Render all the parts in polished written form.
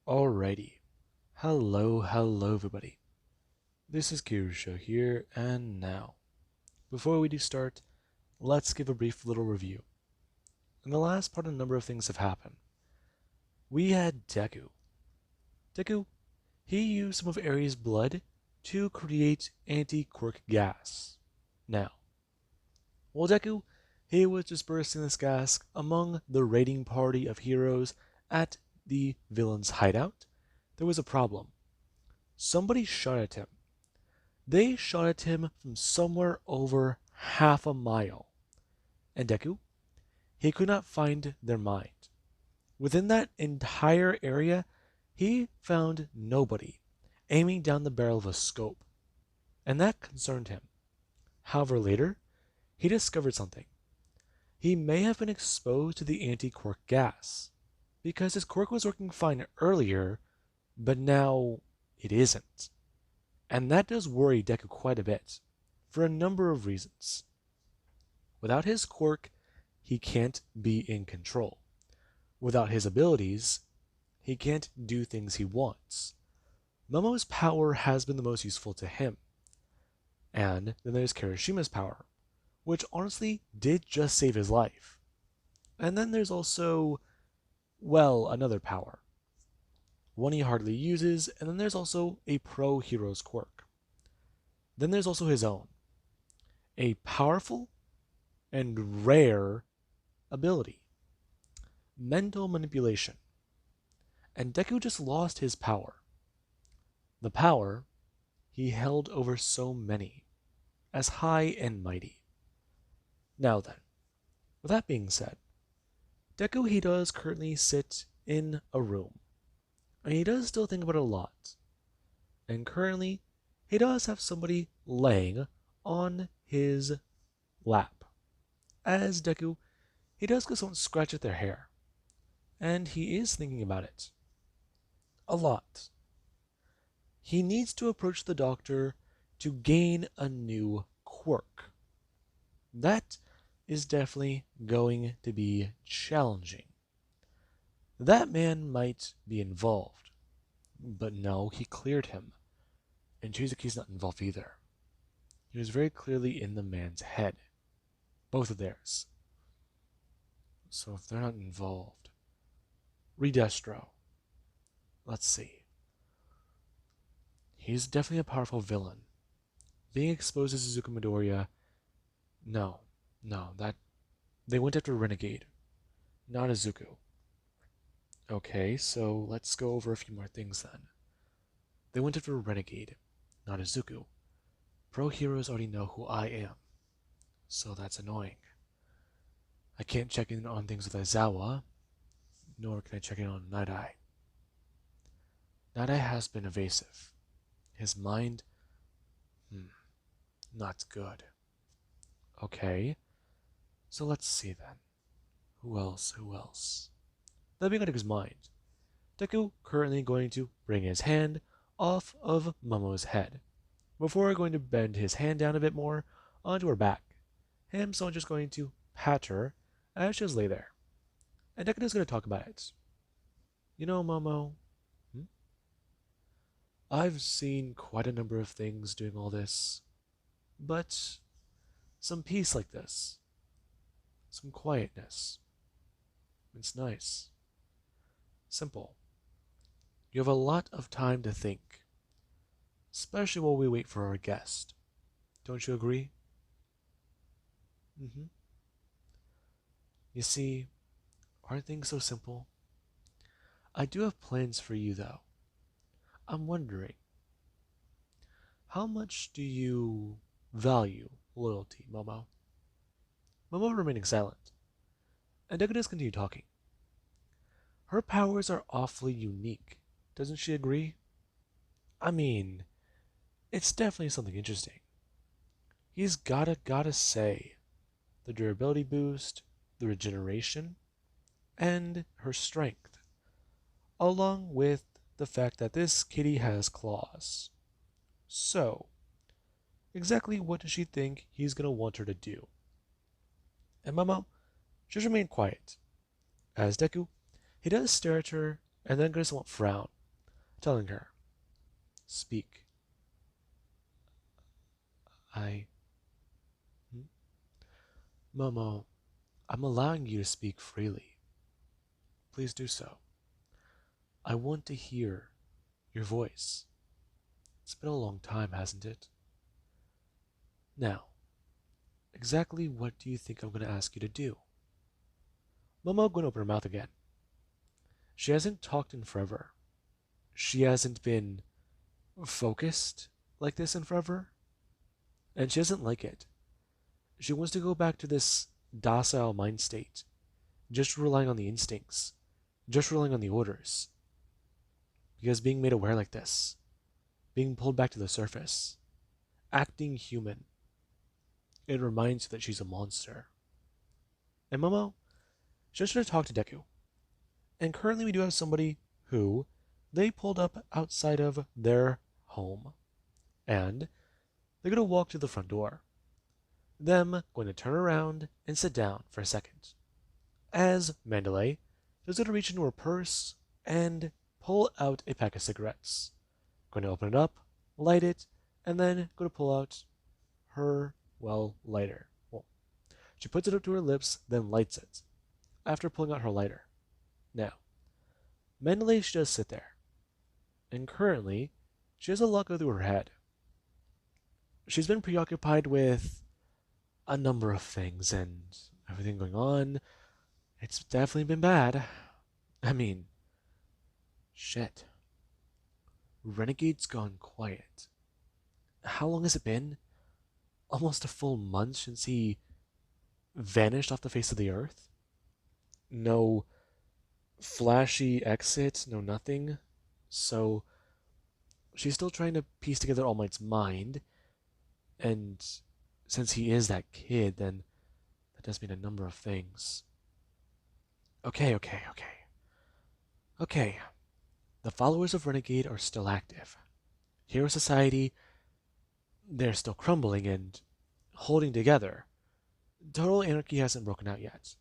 Alrighty. Hello everybody. This is Kirusha here, and now, before we do start, let's give a brief little review. In the last part, a number of things have happened. We had Deku. Deku, he used some of Aries' blood to create anti-quirk gas. Now, while Deku, he was dispersing this gas among the raiding party of heroes at the villain's hideout, there was a problem. Somebody shot at him. They shot at him from somewhere over half a mile. And Deku, he could not find their mind. Within that entire area, he found nobody aiming down the barrel of a scope. And that concerned him. However, later, he discovered something. He may have been exposed to the anti-quirk gas, because his quirk was working fine earlier, but now it isn't. And that does worry Deku quite a bit, for a number of reasons. Without his quirk, he can't be in control. Without his abilities, he can't do things he wants. Momo's power has been the most useful to him. And then there's Kirishima's power, which honestly did just save his life. And then there's also, well, another power. One he hardly uses, and then there's also a pro-hero's quirk. Then there's also his own, a powerful and rare ability, mental manipulation. And Deku just lost his power. The power he held over so many, as high and mighty. Now then, with that being said, Deku he does currently sit in a room. And he does still think about it a lot. And currently, he does have somebody laying on his lap. As Deku, he does go and scratch at their hair. And he is thinking about it. A lot. He needs to approach the doctor to gain a new quirk. That is definitely going to be challenging. That man might be involved. But no, he cleared him. And Chizuki's not involved either. He was very clearly in the man's head. Both of theirs. So if they're not involved... Redestro. Let's see. He's definitely a powerful villain. Being exposed to Suzuki Midoriya... No, that... They went after Renegade. Not Izuku. Okay, so let's go over a few more things then. They went after Renegade, not Izuku. Pro heroes already know who I am, so that's annoying. I can't check in on things with Aizawa, nor can I check in on Night-Eye. Night-Eye has been evasive. His mind, not good. Okay, so let's see then. Who else? That being out of his mind, Deku currently going to bring his hand off of Momo's head, before going to bend his hand down a bit more onto her back. So just going to pat her as she just lay there. And Deku is going to talk about it. You know, Momo, I've seen quite a number of things doing all this, but some peace like this, some quietness, it's nice. Simple. You have a lot of time to think, especially while we wait for our guest. Don't you agree? You see, aren't things so simple? I do have plans for you, though. I'm wondering, how much do you value loyalty, Momo? Momo remaining silent, and Deku does continue talking. Her powers are awfully unique, doesn't she agree? I mean, it's definitely something interesting. He's gotta say, the durability boost, the regeneration, and her strength, along with the fact that this kitty has claws. So, exactly what does she think he's gonna want her to do? And Momo, just remain quiet, as Deku, he does stare at her and then goes somewhat frown, telling her, "Speak. I. Hmm? Momo, I'm allowing you to speak freely. Please do so. I want to hear your voice. It's been a long time, hasn't it? Now, exactly what do you think I'm going to ask you to do?" Momo going to open her mouth again. She hasn't talked in forever. She hasn't been focused like this in forever, and she doesn't like it. She wants to go back to this docile mind state, just relying on the instincts, just relying on the orders. Because being made aware like this, being pulled back to the surface, acting human, it reminds her that she's a monster. And Momo, she's just going to talk to Deku. And currently we do have somebody who they pulled up outside of their home. And they're going to walk to the front door. Them going to turn around and sit down for a second. As Mandalay is going to reach into her purse and pull out a pack of cigarettes. Going to open it up, light it, and then going to pull out her, lighter. Well, she puts it up to her lips, then lights it, after pulling out her lighter. Now, Mandalay should just sit there. And currently, she has a lot go through her head. She's been preoccupied with a number of things and everything going on. It's definitely been bad. I mean, shit. Renegade's gone quiet. How long has it been? Almost a full month since he vanished off the face of the earth? No flashy exit, no nothing. So she's still trying to piece together All Might's mind, and since he is that kid, then that does mean a number of things. Okay. The followers of Renegade are still active. Hero Society, they're still crumbling and holding together. Total anarchy hasn't broken out yet.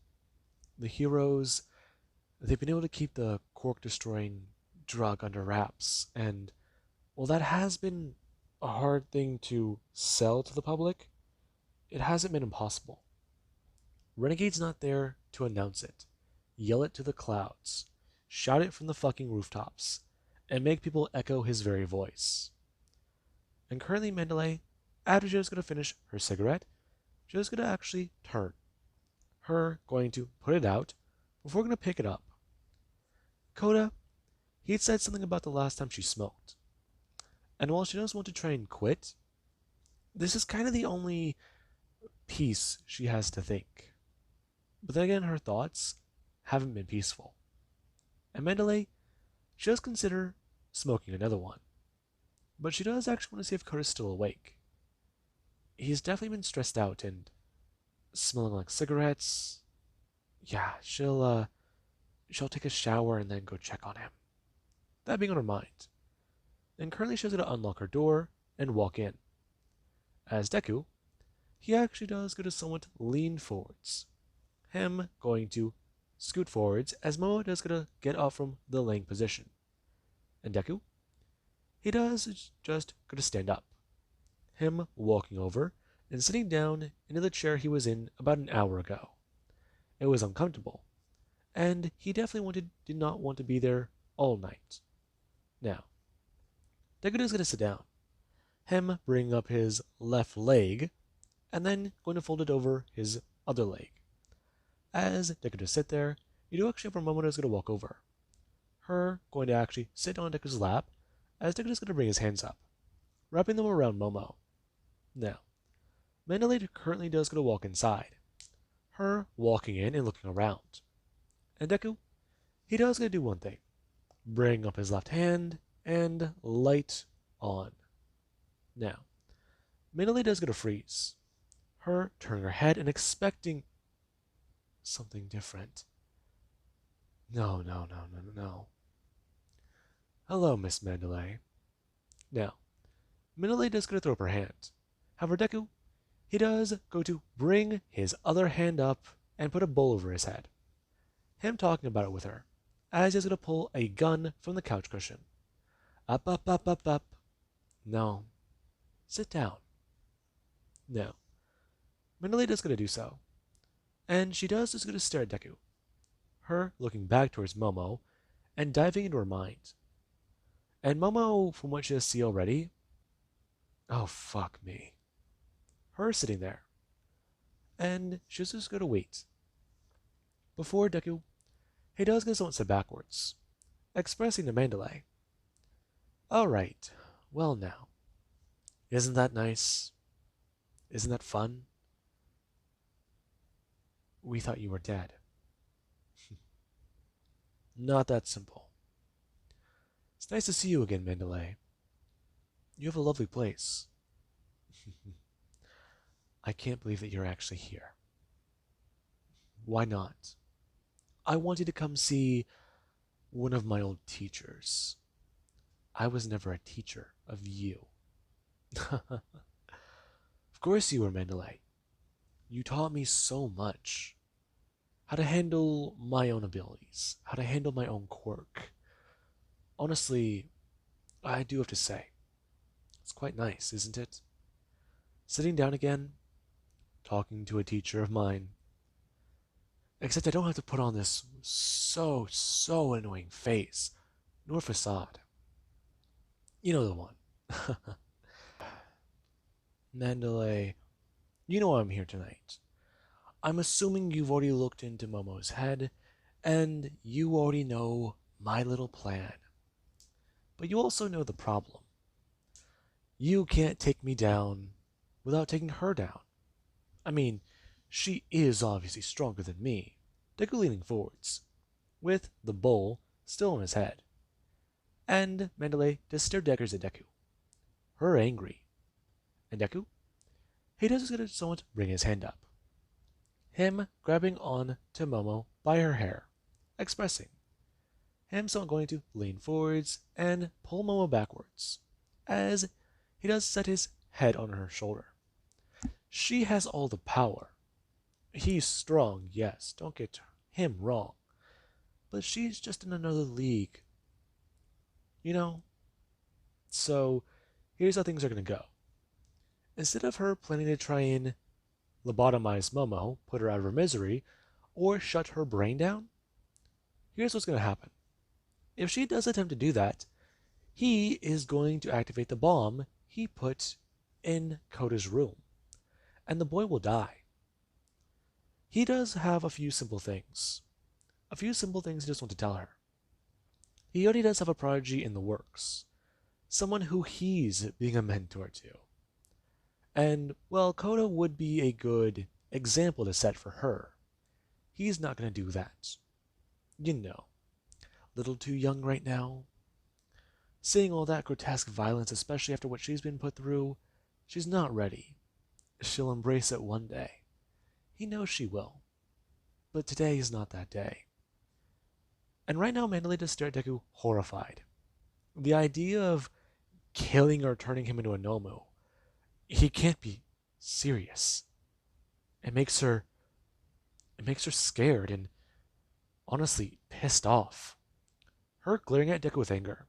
The heroes, they've been able to keep the cork-destroying drug under wraps, and while that has been a hard thing to sell to the public, it hasn't been impossible. Renegade's not there to announce it, yell it to the clouds, shout it from the fucking rooftops, and make people echo his very voice. And currently Mandalay, after she's going to finish her cigarette, she's going to actually turn. Her going to put it out before going to pick it up. Coda, he had said something about the last time she smoked. And while she does want to try and quit, this is kind of the only piece she has to think. But then again, her thoughts haven't been peaceful. And Mandalay, she does consider smoking another one. But she does actually want to see if Coda's still awake. He's definitely been stressed out and smelling like cigarettes. Yeah, she'll take a shower and then go check on him. That being on her mind. And currently she's going to unlock her door and walk in. As Deku, he actually does go to somewhat lean forwards. Him going to scoot forwards as Momo does going to get up from the laying position. And Deku, he does just go to stand up. Him walking over and sitting down into the chair he was in about an hour ago. It was uncomfortable, and he definitely did not want to be there all night. Now, Deku is going to sit down. Him bringing up his left leg, and then going to fold it over his other leg. As Deku does sit there, you do actually have a Momo is going to walk over. Her going to actually sit on Deku's lap, as Deku is going to bring his hands up, wrapping them around Momo. Now, Mandalay currently does going to walk inside. Her walking in and looking around. And Deku, he does going to do one thing. Bring up his left hand and light on. Now, Mandalay does going to freeze. Her turning her head and expecting something different. No. Hello, Miss Mandalay. Now, Mandalay does go to throw up her hand. However, Deku, he does go to bring his other hand up and put a bowl over his head. Him talking about it with her, as he's going to pull a gun from the couch cushion. Up, up, up, up, up. No. Sit down. No. Menelaita's gonna do so. And she does is gonna stare at Deku. Her looking back towards Momo and diving into her mind. And Momo, from what she has seen already, oh fuck me. Her sitting there. And she's just gonna wait. Before Deku, he does get somewhat sit backwards, expressing to Mandalay, alright, well now, isn't that nice? Isn't that fun? We thought you were dead. Not that simple. It's nice to see you again, Mandalay. You have a lovely place. I can't believe that you're actually here. Why not? I wanted to come see one of my old teachers. I was never a teacher of you. Of course you were, Mandalay. You taught me so much. How to handle my own abilities, how to handle my own quirk. Honestly, I do have to say, it's quite nice, isn't it? Sitting down again, talking to a teacher of mine. Except I don't have to put on this so annoying face, nor facade. You know the one. Mandalay, you know I'm here tonight. I'm assuming you've already looked into Momo's head, and you already know my little plan. But you also know the problem. You can't take me down without taking her down. I mean, she is obviously stronger than me. Deku leaning forwards, with the bowl still on his head. And Mandalay just stared daggers at Deku. Her angry. And Deku? He does get someone to bring his hand up. Him grabbing on to Momo by her hair, expressing. Him still going to lean forwards and pull Momo backwards, as he does set his head on her shoulder. She has all the power. He's strong, yes, don't get him wrong. But she's just in another league. You know? So, here's how things are going to go. Instead of her planning to try and lobotomize Momo, put her out of her misery, or shut her brain down, here's what's going to happen. If she does attempt to do that, he is going to activate the bomb he put in Koda's room, and the boy will die. He does have a few simple things. A few simple things he just want to tell her. He already does have a prodigy in the works. Someone who he's being a mentor to. And, well, Koda would be a good example to set for her. He's not going to do that. You know, little too young right now. Seeing all that grotesque violence, especially after what she's been put through, she's not ready. She'll embrace it one day. He knows she will. But today is not that day. And right now, Mandalay does stare at Deku horrified. The idea of killing or turning him into a Nomu, he can't be serious. It makes her scared and honestly pissed off. Her glaring at Deku with anger.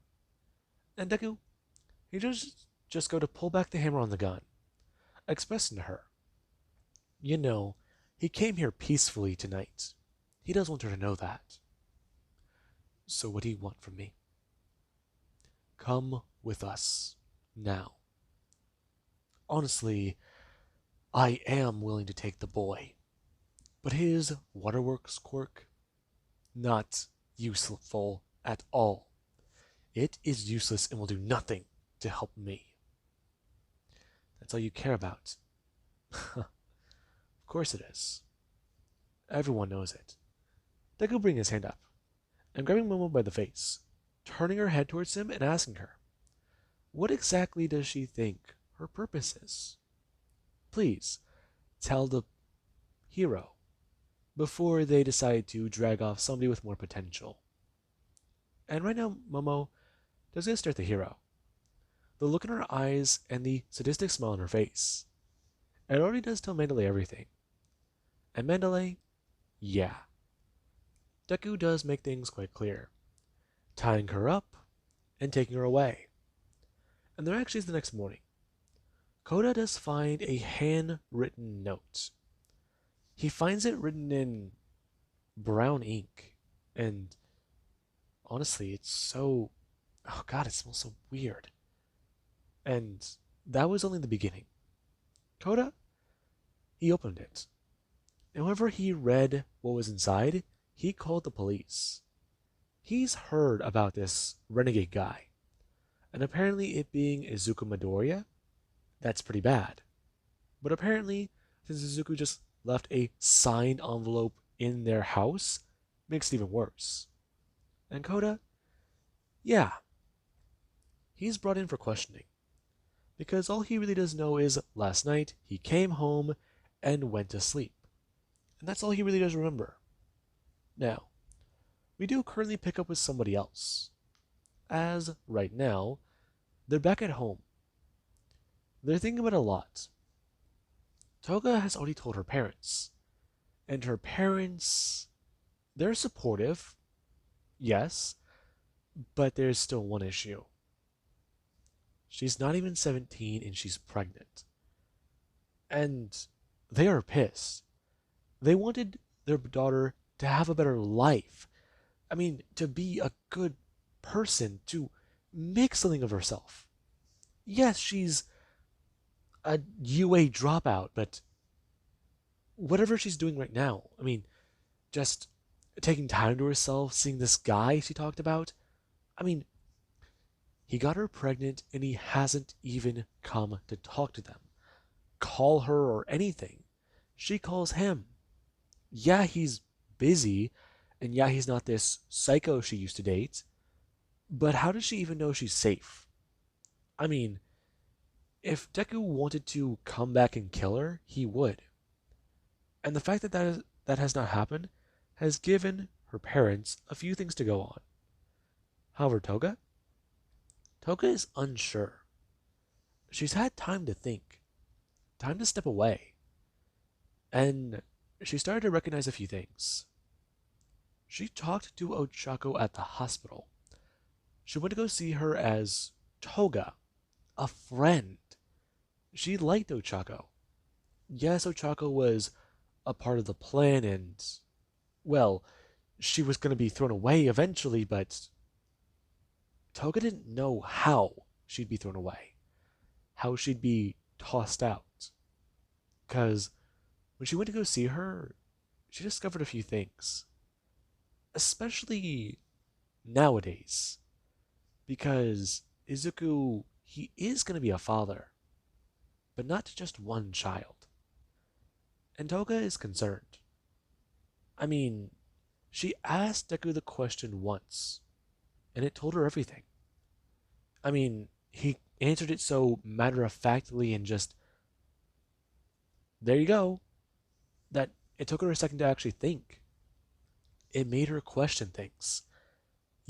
And Deku, he just go to pull back the hammer on the gun, expressing to her, you know, he came here peacefully tonight. He does want her to know that. So what do you want from me? Come with us, now. Honestly, I am willing to take the boy, but his waterworks quirk, not useful at all. It is useless and will do nothing to help me. That's all you care about. Of course it is. Everyone knows it. Deku bring his hand up, and grabbing Momo by the face, turning her head towards him and asking her, what exactly does she think her purpose is? Please, tell the hero, before they decide to drag off somebody with more potential. And right now, Momo does get to stare at the hero. The look in her eyes and the sadistic smile on her face. It already does tell Mandalay everything. And Mandalay, yeah. Deku does make things quite clear, tying her up and taking her away. And there actually is the next morning. Koda does find a handwritten note. He finds it written in brown ink. And honestly, it's so. Oh god, it smells so weird. And that was only the beginning. Koda, he opened it. And whenever he read what was inside, he called the police. He's heard about this renegade guy. And apparently, it being Izuku Midoriya, that's pretty bad. But apparently, since Izuku just left a signed envelope in their house, makes it even worse. And Koda, yeah, he's brought in for questioning. Because all he really does know is last night he came home and went to sleep. And that's all he really does remember. Now, we do currently pick up with somebody else. As right now, they're back at home. They're thinking about it a lot. Toga has already told her parents. And her parents, they're supportive, yes, but there's still one issue. She's not even 17 and she's pregnant. And they are pissed. They wanted their daughter to have a better life. I mean, to be a good person, to make something of herself. Yes, she's a UA dropout, but whatever she's doing right now, I mean, just taking time to herself, seeing this guy she talked about. I mean, he got her pregnant and he hasn't even come to talk to them, call her or anything. She calls him. Yeah, he's busy, and yeah, he's not this psycho she used to date, but how does she even know she's safe? I mean, if Deku wanted to come back and kill her, he would. And the fact that that has not happened has given her parents a few things to go on. However, Toga is unsure. She's had time to think, time to step away, and she started to recognize a few things. She talked to Ochako at the hospital. She went to go see her as Toga, a friend. She liked Ochako. Yes, Ochako was a part of the plan and, well, she was going to be thrown away eventually, but Toga didn't know how she'd be thrown away, how she'd be tossed out. Because when she went to go see her, she discovered a few things. Especially nowadays. Because Izuku, he is going to be a father, but not to just one child. And Toga is concerned. I mean, she asked Deku the question once, and it told her everything. I mean, he answered it so matter of factly and just, there you go, that it took her a second to actually think. It made her question things.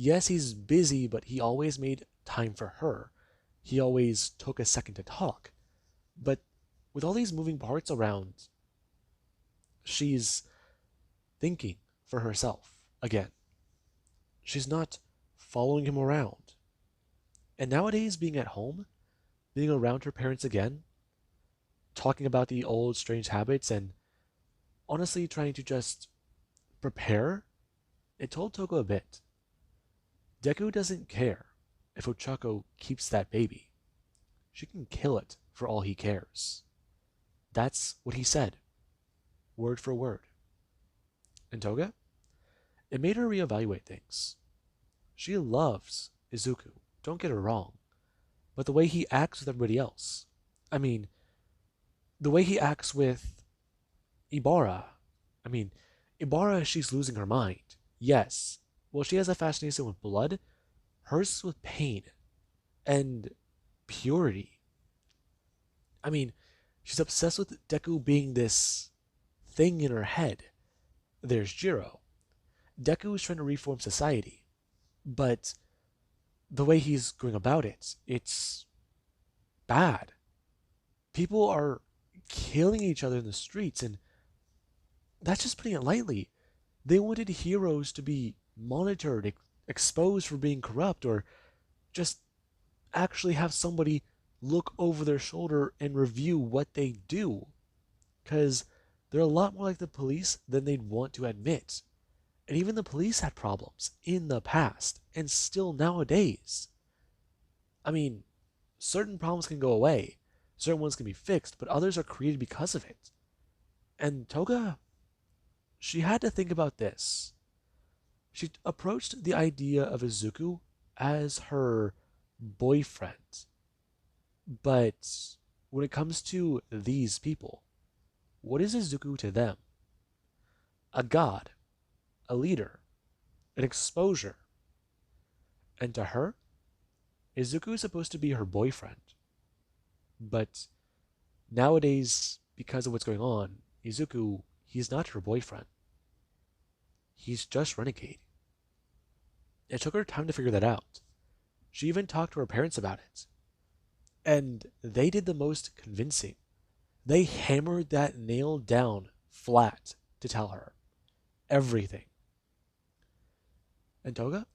Yes, he's busy, but he always made time for her. He always took a second to talk. But with all these moving parts around, she's thinking for herself again. She's not following him around. And nowadays, being at home, being around her parents again, talking about the old strange habits, and honestly trying to just prepare, it told Toga a bit. Deku doesn't care if Ochako keeps that baby. She can kill it for all he cares. That's what he said, word for word. And Toga? It made her reevaluate things. She loves Izuku, don't get her wrong, but the way he acts with everybody else. I mean, the way he acts with Ibarra. I mean, Ibarra, she's losing her mind. Yes. Well, she has a fascination with blood. Hers is with pain and purity. I mean, she's obsessed with Deku being this thing in her head. There's Jiro. Deku is trying to reform society, but the way he's going about it, it's bad. People are killing each other in the streets, and that's just putting it lightly. They wanted heroes to be monitored, exposed for being corrupt, or just actually have somebody look over their shoulder and review what they do, because they're a lot more like the police than they'd want to admit. And even the police had problems in the past and still nowadays. I mean, certain problems can go away, certain ones can be fixed, but others are created because of it. And Toga, she had to think about this. She approached the idea of Izuku as her boyfriend. But when it comes to these people, what is Izuku to them? A god, a leader, an exposure. And to her, Izuku is supposed to be her boyfriend. But nowadays, because of what's going on, Izuku, he's not her boyfriend. He's just Renegade. It took her time to figure that out. She even talked to her parents about it. And they did the most convincing. They hammered that nail down flat to tell her everything. And Toga,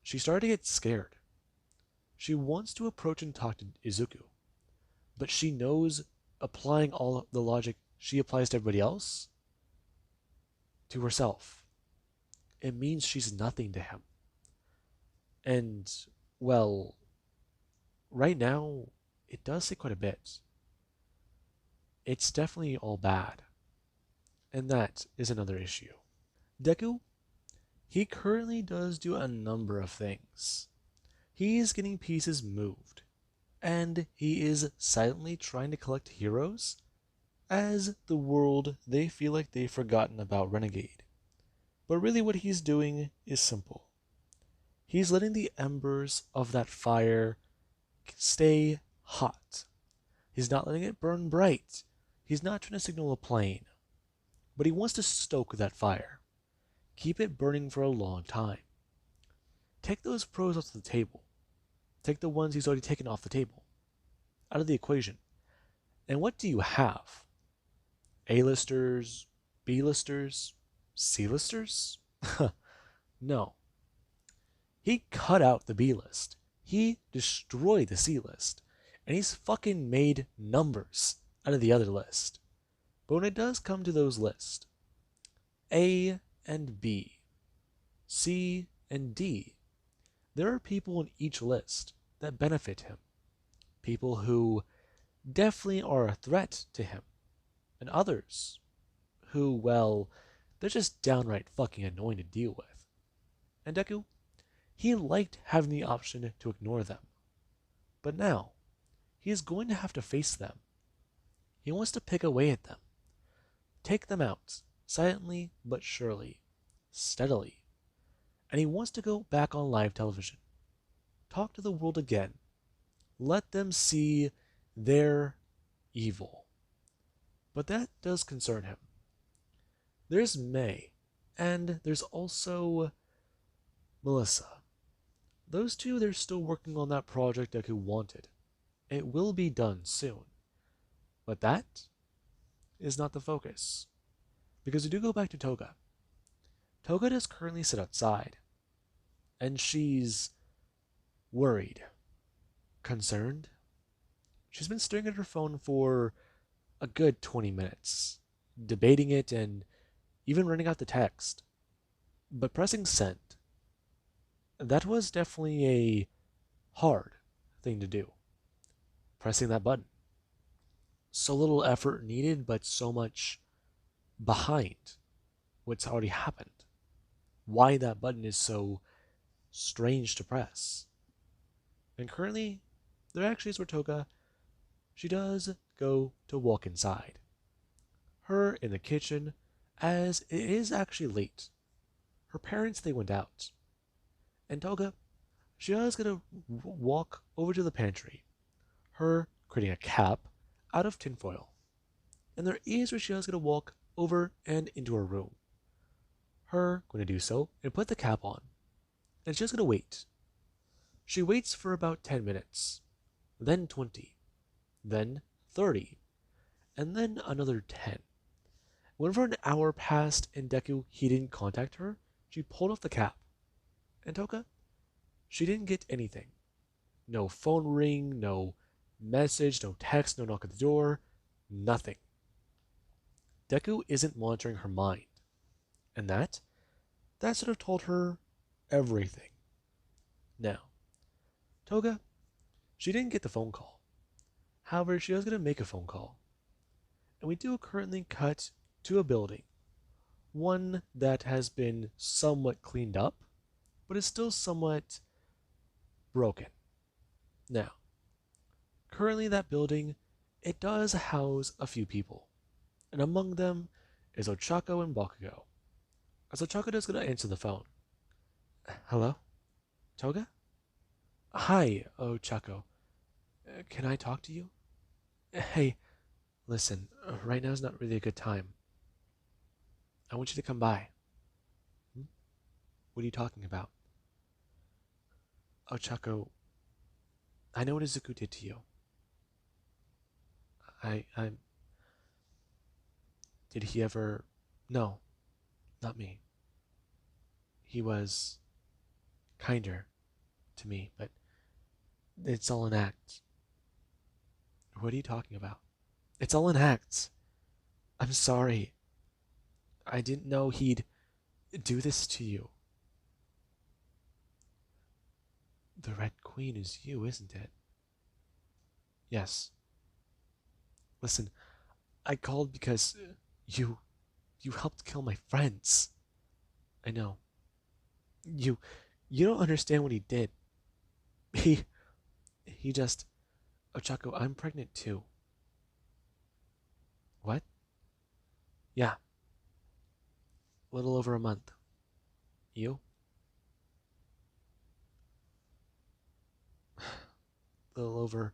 she started to get scared. She wants to approach and talk to Izuku, but she knows applying all the logic she applies to everybody else to herself. It means she's nothing to him. And, well, right now, it does say quite a bit. It's definitely all bad. And that is another issue. Deku, he currently does do a number of things. He is getting pieces moved, and he is silently trying to collect heroes as the world they feel like they've forgotten about Renegade. But really what he's doing is simple. He's letting the embers of that fire stay hot. He's not letting it burn bright. He's not trying to signal a plane. But he wants to stoke that fire. Keep it burning for a long time. Take those pros off the table. Take the ones he's already taken off the table. Out of the equation. And what do you have? A-listers? B-listers? C-listers? No. He cut out the B-list. He destroyed the C-list. And he's fucking made numbers out of the other list. But when it does come to those lists, A and B, C and D, there are people in each list that benefit him. People who definitely are a threat to him. And others who, well, they're just downright fucking annoying to deal with. And Deku, he liked having the option to ignore them. But now, he is going to have to face them. He wants to pick away at them. Take them out, silently but surely, steadily. And he wants to go back on live television. Talk to the world again. Let them see their evil. But that does concern him. There's May, and there's also Melissa. Those two, they're still working on that project Deku wanted. It will be done soon. But that is not the focus. Because we do go back to Toga. Toga does currently sit outside. And she's worried. Concerned. She's been staring at her phone for a good 20 minutes. Debating it and even running out the text. But pressing send. That was definitely a hard thing to do. Pressing that button. So little effort needed, but so much behind what's already happened. Why that button is so strange to press. And currently, there actually is where Toga, she does go to walk inside. Her in the kitchen, as it is actually late. Her parents, they went out. And Toga, she does get to walk over to the pantry. Her creating a cap out of tinfoil. And there is where she does get to walk over and into her room. Her going to do so and put the cap on. And she's just going to wait. She waits for about 10 minutes. Then 20. Then 30. And then another 10. Whenever an hour passed and Deku, he didn't contact her, she pulled off the cap. And Toga, she didn't get anything. No phone ring, no message, no text, no knock at the door, nothing. Deku isn't monitoring her mind, and that sort of told her everything. Now, Toga, she didn't get the phone call. However, she was going to make a phone call, and we do currently cut to a building, one that has been somewhat cleaned up, but is still somewhat broken. Now, currently that building, it does house a few people, and among them is Ochako and Bakugo. As Ochako is going to answer the phone. Hello? Toga? Hi, Ochako. Can I talk to you? Hey, listen, right now is not really a good time. I want you to come by. Hmm? What are you talking about? Ochako, I know what Izuku did to you. I'm. Did he ever. No, not me. He was kinder to me, but it's all an act. What are you talking about? It's all an act. I'm sorry. I didn't know he'd do this to you. The Red Queen is you, isn't it? Yes. Listen, I called because you you helped kill my friends. I know. You you don't understand what he did. He he just Ochako, I'm pregnant too. What? Yeah, a little over a month. You? Little over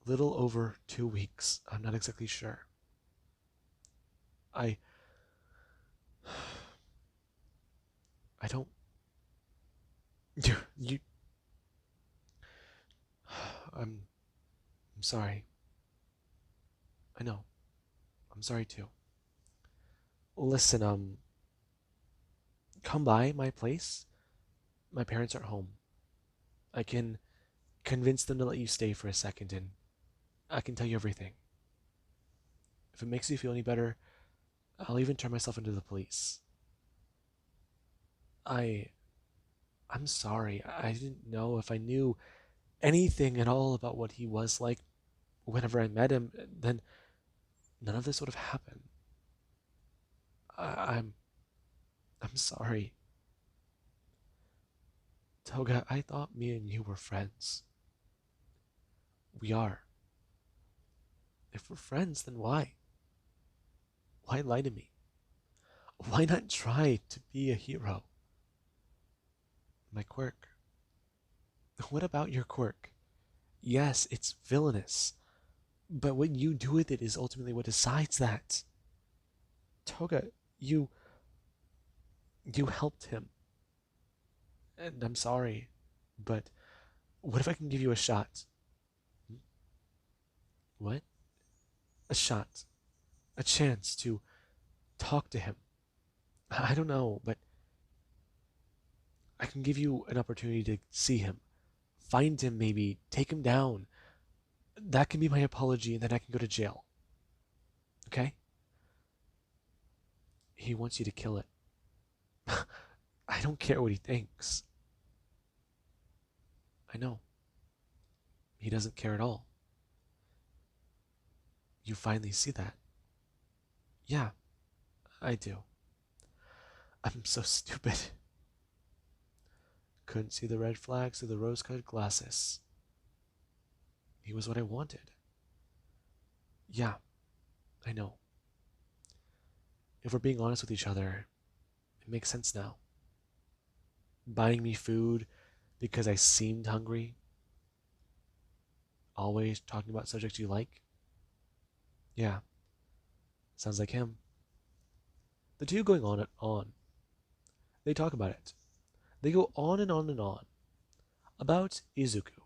little over 2 weeks. I'm not exactly sure. I I don't you I'm I'm sorry. I know. I'm sorry too. Listen, come by my place. My parents aren't home. I can convince them to let you stay for a second and I can tell you everything. If it makes you feel any better, I'll even turn myself into the police. I I'm sorry. I didn't know if I knew anything at all about what he was like whenever I met him, then none of this would have happened. I, I'm I'm sorry. Toga, I thought me and you were friends. We are. If we're friends, then why? Why lie to me? Why not try to be a hero? My quirk. What about your quirk? Yes, it's villainous, but what you do with it is ultimately what decides that. Toga, you helped him, and I'm sorry, but what if I can give you a shot? Hmm? What? A shot. A chance to talk to him. I don't know, but I can give you an opportunity to see him, find him maybe, take him down. That can be my apology, and then I can go to jail. Okay? He wants you to kill it. I don't care what he thinks. I know. He doesn't care at all. You finally see that. Yeah, I do. I'm so stupid. Couldn't see the red flags through the rose-colored glasses. He was what I wanted. Yeah, I know. If we're being honest with each other, it makes sense now. Buying me food because I seemed hungry. Always talking about subjects you like. Yeah, sounds like him. The two going on and on. They talk about it. They go on and on and on about Izuku,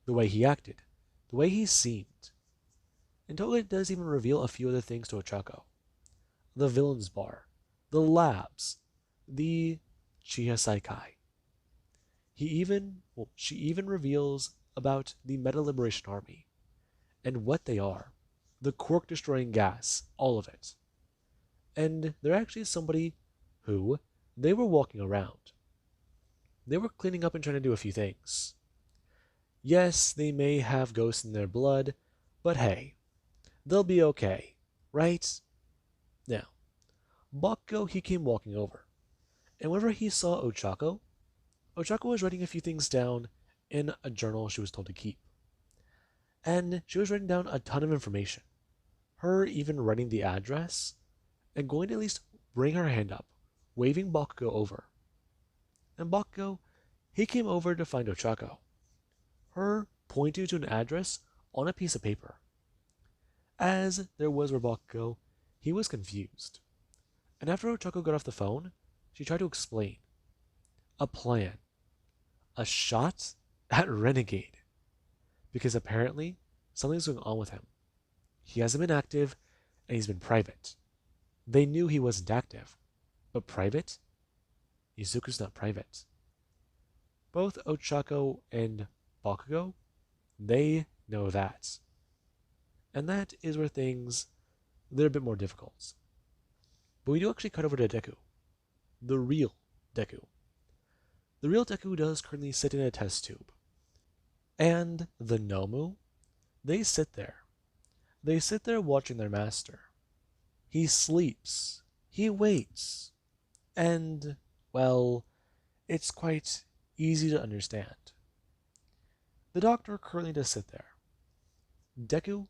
the way he acted, the way he seemed. And Toga does even reveal a few other things to Ochako. The villain's bar, the labs, the Chiya Saikai. She even reveals about the Meta Liberation Army and what they are, the quirk destroying gas, all of it. And they're actually somebody who they were walking around. They were cleaning up and trying to do a few things. Yes, they may have ghosts in their blood, but hey, they'll be okay, right? Now, Bakugo, he came walking over, and whenever he saw Ochako, Ochako was writing a few things down in a journal she was told to keep. And she was writing down a ton of information. Her even writing the address, and going to at least bring her hand up, waving Bakugo over. And Bakugo, he came over to find Ochako. Her pointing to an address on a piece of paper. As there was where Bakugo, he was confused. And after Ochako got off the phone, she tried to explain. A plan. A shot at Renegade. Because apparently, something's going on with him. He hasn't been active, and he's been private. They knew he wasn't active. But private? Izuku's not private. Both Ochako and Bakugo, they know that. And that is where things, they're a bit more difficult. But we do actually cut over to Deku. The real Deku. The real Deku does currently sit in a test tube. And the Nomu, they sit there. They sit there watching their master. He sleeps. He waits. And, well, it's quite easy to understand. The doctor currently does sit there. Deku,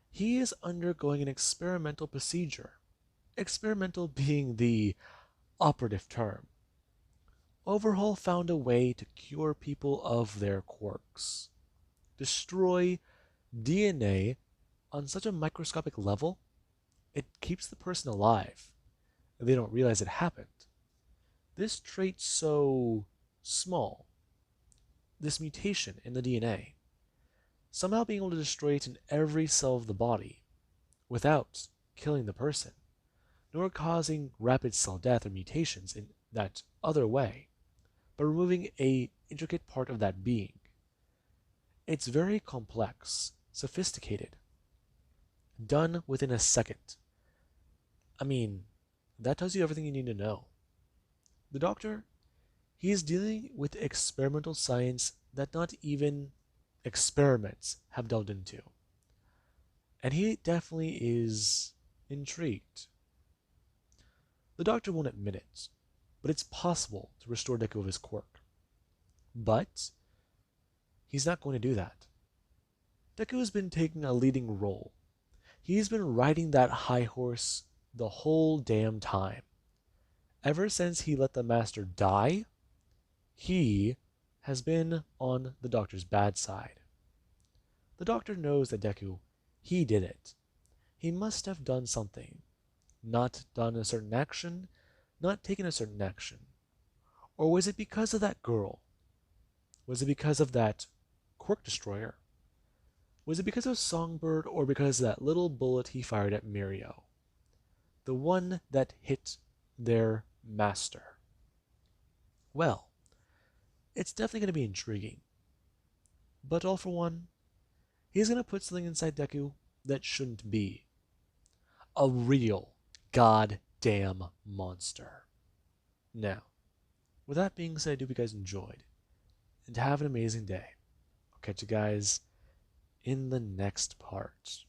he is undergoing an experimental procedure. Experimental being the operative term. Overhaul found a way to cure people of their quirks. Destroy DNA on such a microscopic level, it keeps the person alive. They don't realize it happened. This trait so small, this mutation in the DNA, somehow being able to destroy it in every cell of the body without killing the person, nor causing rapid cell death or mutations in that other way, but removing an intricate part of that being. It's very complex, sophisticated, done within a second. I mean, that tells you everything you need to know. The doctor, he is dealing with experimental science that not even experiments have delved into. And he definitely is intrigued. The doctor won't admit it, but it's possible to restore Deku of his quirk. But he's not going to do that. Deku has been taking a leading role. He's been riding that high horse the whole damn time. Ever since he let the master die, he has been on the doctor's bad side. The doctor knows that Deku, he did it. He must have done something. Not done a certain action, not taken a certain action. Or was it because of that girl? Was it because of that quirk destroyer? Was it because of Songbird or because of that little bullet he fired at Mirio? The one that hit their master. Well, it's definitely going to be intriguing. But all for one, he's going to put something inside Deku that shouldn't be. A real goddamn monster. Now, with that being said, I do hope you guys enjoyed. And have an amazing day. I'll catch you guys in the next part.